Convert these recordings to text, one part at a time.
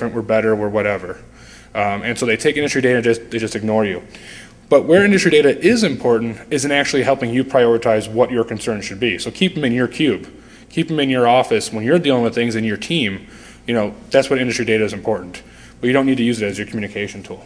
we're better, we're whatever. And so they take industry data and they just ignore you. But where industry data is important is in actually helping you prioritize what your concerns should be. So keep them in your cube. Keep them in your office. When you're dealing with things in your team, that's what industry data is important. But you don't need to use it as your communication tool.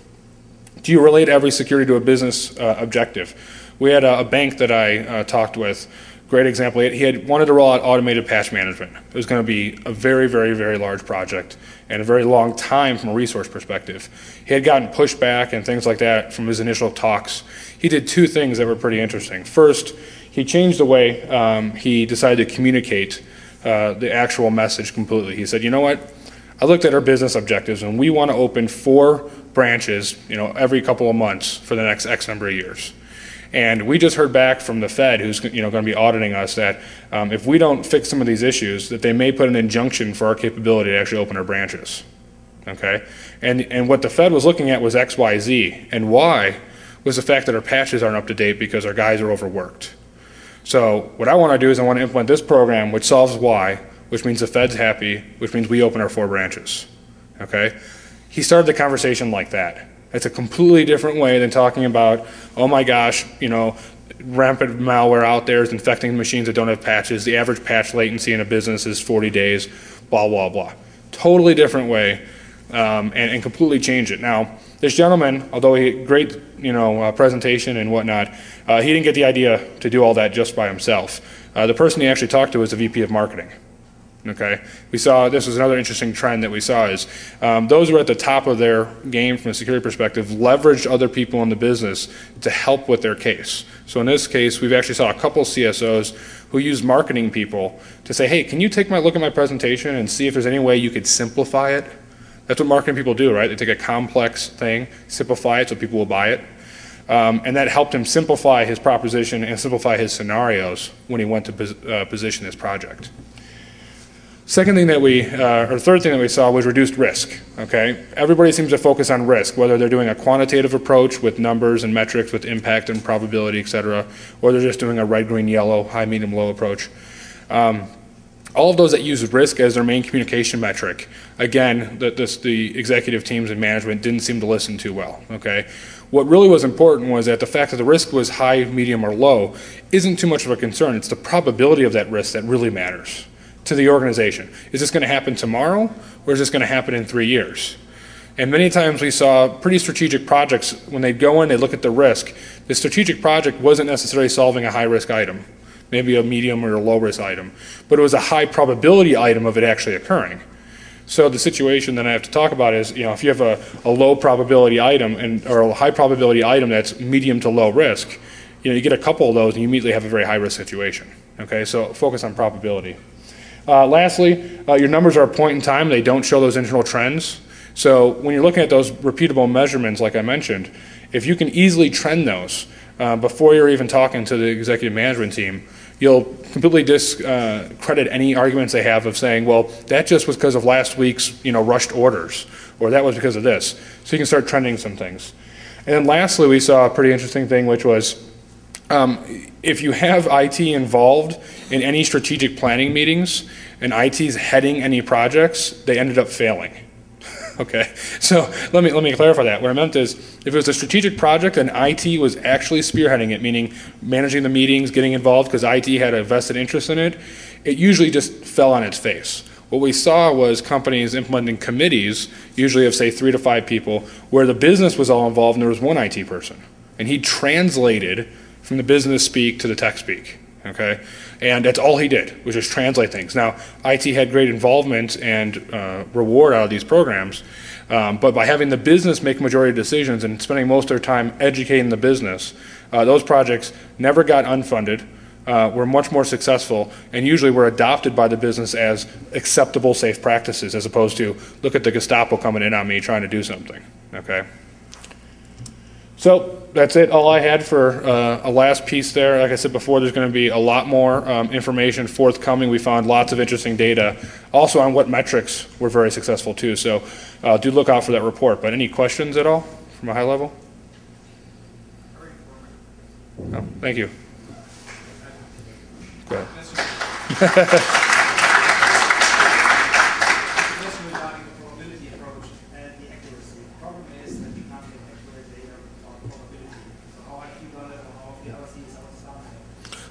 Do you relate every security to a business objective? We had a bank that I talked with. Great example. He had wanted to roll out automated patch management. It was going to be a very, very, very large project and a very long time from a resource perspective. He had gotten pushback and things like that from his initial talks. He did two things that were pretty interesting. First, he changed the way he decided to communicate the actual message completely. He said, you know what? I looked at our business objectives and we want to open 4 branches, every couple of months for the next X number of years. And we just heard back from the Fed, who's going to be auditing us, that if we don't fix some of these issues, that they may put an injunction for our capability to actually open our branches. Okay, and what the Fed was looking at was X, Y, Z, and Y was the fact that our patches aren't up to date because our guys are overworked. So what I want to do is I want to implement this program which solves Y, which means the Fed's happy, which means we open our 4 branches. Okay, he started the conversation like that. It's a completely different way than talking about, oh my gosh, rampant malware out there is infecting machines that don't have patches. The average patch latency in a business is 40 days, blah, blah, blah. Totally different way and completely change it. Now, this gentleman, although he had great presentation and whatnot, he didn't get the idea to do all that just by himself. The person he actually talked to was the VP of marketing. Okay, we saw, this was another interesting trend that we saw is those who were at the top of their game from a security perspective leveraged other people in the business to help with their case. So in this case, we've actually saw a couple CSOs who use marketing people to say, hey, can you take a look at my presentation and see if there's any way you could simplify it? That's what marketing people do, right? They take a complex thing, simplify it so people will buy it. And that helped him simplify his proposition and simplify his scenarios when he went to position his project. Second thing that third thing that we saw was reduced risk, okay? Everybody seems to focus on risk, whether they're doing a quantitative approach with numbers and metrics with impact and probability, et cetera, or they're just doing a red, green, yellow, high, medium, low approach. All of those that use risk as their main communication metric, again, the executive teams and management didn't seem to listen too well, okay? What really was important was that the fact that the risk was high, medium, or low isn't too much of a concern. It's the probability of that risk that really matters to the organization. Is this going to happen tomorrow, or is this going to happen in 3 years? And many times we saw pretty strategic projects, when they'd go in, they look at the risk. The strategic project wasn't necessarily solving a high-risk item, maybe a medium or a low-risk item, but it was a high probability item of it actually occurring. So the situation that I have to talk about is, if you have a low probability item or a high probability item that's medium to low risk, you get a couple of those and you immediately have a very high-risk situation. Okay, so focus on probability. Lastly, your numbers are a point in time. They don't show those internal trends. So when you're looking at those repeatable measurements, like I mentioned, if you can easily trend those before you're even talking to the executive management team, you'll completely discredit any arguments they have of saying, well, that just was because of last week's rushed orders, or that was because of this. So you can start trending some things. And then lastly, we saw a pretty interesting thing, which was if you have IT involved in any strategic planning meetings and IT's heading any projects, they ended up failing. Okay, so let me clarify that. What I meant is, if it was a strategic project and IT was actually spearheading it, meaning managing the meetings, getting involved because IT had a vested interest in it, it usually just fell on its face. What we saw was companies implementing committees, usually of say 3 to 5 people, where the business was all involved and there was one IT person. And he translated from the business speak to the tech speak, okay? And that's all he did, was just translate things. Now, IT had great involvement and reward out of these programs, but by having the business make majority of decisions and spending most of their time educating the business, those projects never got unfunded, were much more successful, and usually were adopted by the business as acceptable, safe practices, as opposed to, look at the Gestapo coming in on me trying to do something, okay? So that's it, all I had for a last piece there. Like I said before, there's going to be a lot more information forthcoming. We found lots of interesting data, also on what metrics were very successful too. So do look out for that report. But any questions at all from a high level? No, thank you. Go ahead.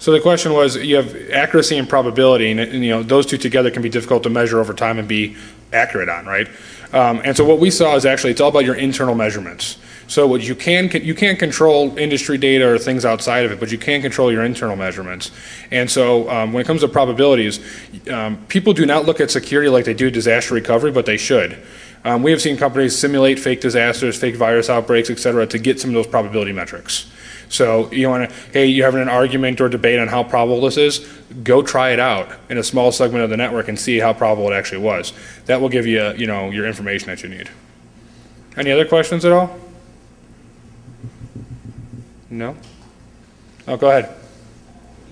So the question was, you have accuracy and probability, and those two together can be difficult to measure over time and be accurate on, right? And so what we saw is actually it's all about your internal measurements. So what you can't control industry data or things outside of it, but you can control your internal measurements. And so when it comes to probabilities, people do not look at security like they do disaster recovery, but they should. We have seen companies simulate fake disasters, fake virus outbreaks, et cetera, to get some of those probability metrics. So you're having an argument or debate on how probable this is, go try it out in a small segment of the network and see how probable it actually was. That will give you, your information that you need. Any other questions at all? No? Oh, go ahead.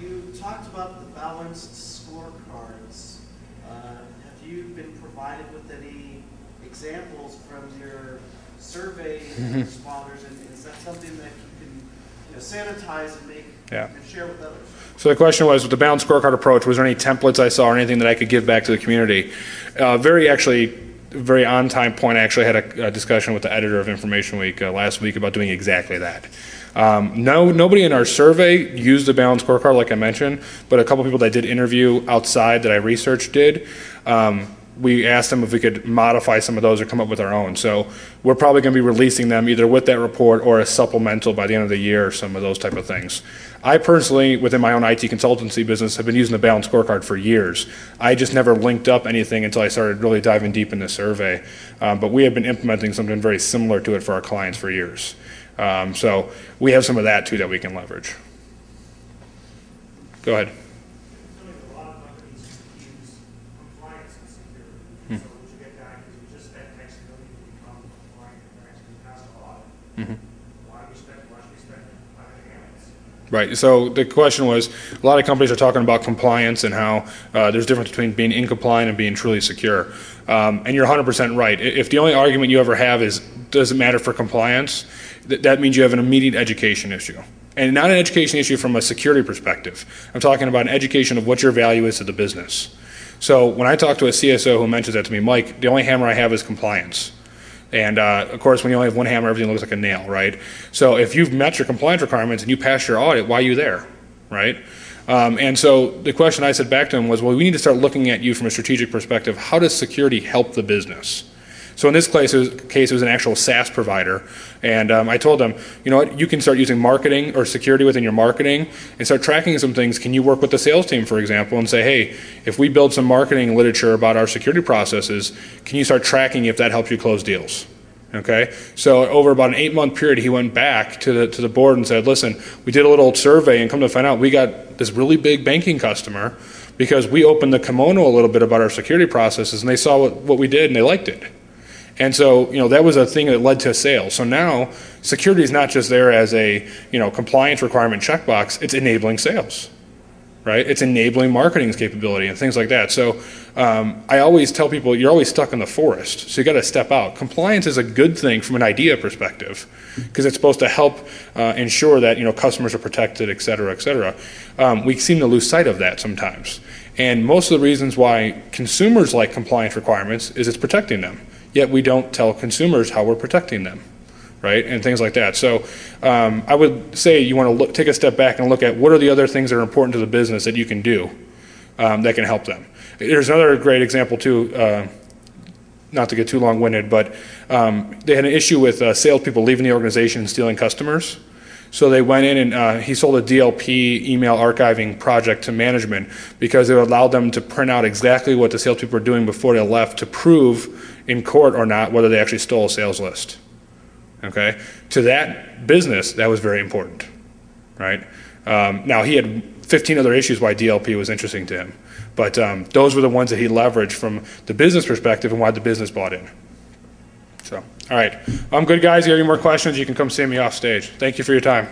You talked about the balanced scorecards. Have you been provided with any examples from your survey responders, and is that something that you can sanitize and make and share with others? So the question was, with the balanced scorecard approach, was there any templates I saw or anything that I could give back to the community? Very on-time point, I actually had a discussion with the editor of Information Week last week about doing exactly that. Nobody in our survey used the balanced scorecard like I mentioned, but a couple people that did interview outside that I researched did. We asked them if we could modify some of those or come up with our own. So we're probably going to be releasing them either with that report or a supplemental by the end of the year or some of those type of things. I personally, within my own IT consultancy business, have been using the balanced scorecard for years. I just never linked up anything until I started really diving deep in the survey. But we have been implementing something very similar to it for our clients for years. So we have some of that too that we can leverage. Go ahead. A lot of companies use compliance and security. So what you get back is you just spent X million to become compliant and actually pass the audit. Why should we spend anything else? Right. So the question was, a lot of companies are talking about compliance and how there's a difference between being incompliant and being truly secure. And you're 100% right. If the only argument you ever have is, does it matter for compliance, that means you have an immediate education issue. And not an education issue from a security perspective. I'm talking about an education of what your value is to the business. So when I talk to a CSO who mentions that to me, Mike, the only hammer I have is compliance. And of course, when you only have one hammer, everything looks like a nail, right? So if you've met your compliance requirements and you passed your audit, why are you there, right? And so the question I said back to him was, well, we need to start looking at you from a strategic perspective. How does security help the business? So in this case, it was an actual SaaS provider. And I told them, you know what, you can start using marketing or security within your marketing and start tracking some things. Can you work with the sales team, for example, and say, hey, if we build some marketing literature about our security processes, can you start tracking if that helps you close deals? Okay, so over about an 8-month period, he went back to the board and said, listen, we did a little survey and come to find out we got this really big banking customer because we opened the kimono a little bit about our security processes and they saw what we did and they liked it. And so, that was a thing that led to sales. So now security is not just there as a, compliance requirement checkbox, it's enabling sales, right? It's enabling marketing's capability and things like that. So I always tell people, you're always stuck in the forest. So you got to step out. Compliance is a good thing from an idea perspective because it's supposed to help ensure that, customers are protected, et cetera, et cetera. We seem to lose sight of that sometimes. And most of the reasons why consumers like compliance requirements is it's protecting them. Yet we don't tell consumers how we're protecting them, right? And things like that. So I would say you want to take a step back and look at what are the other things that are important to the business that you can do that can help them. There's another great example too, not to get too long-winded, but they had an issue with salespeople leaving the organization and stealing customers. So they went in and he sold a DLP email archiving project to management because it allowed them to print out exactly what the salespeople were doing before they left to prove in court or not whether they actually stole a sales list. Okay? To that business, that was very important, right? Now, he had 15 other issues why DLP was interesting to him, but those were the ones that he leveraged from the business perspective and why the business bought in. So, all right. Good, guys. If you have any more questions, you can come see me off stage. Thank you for your time.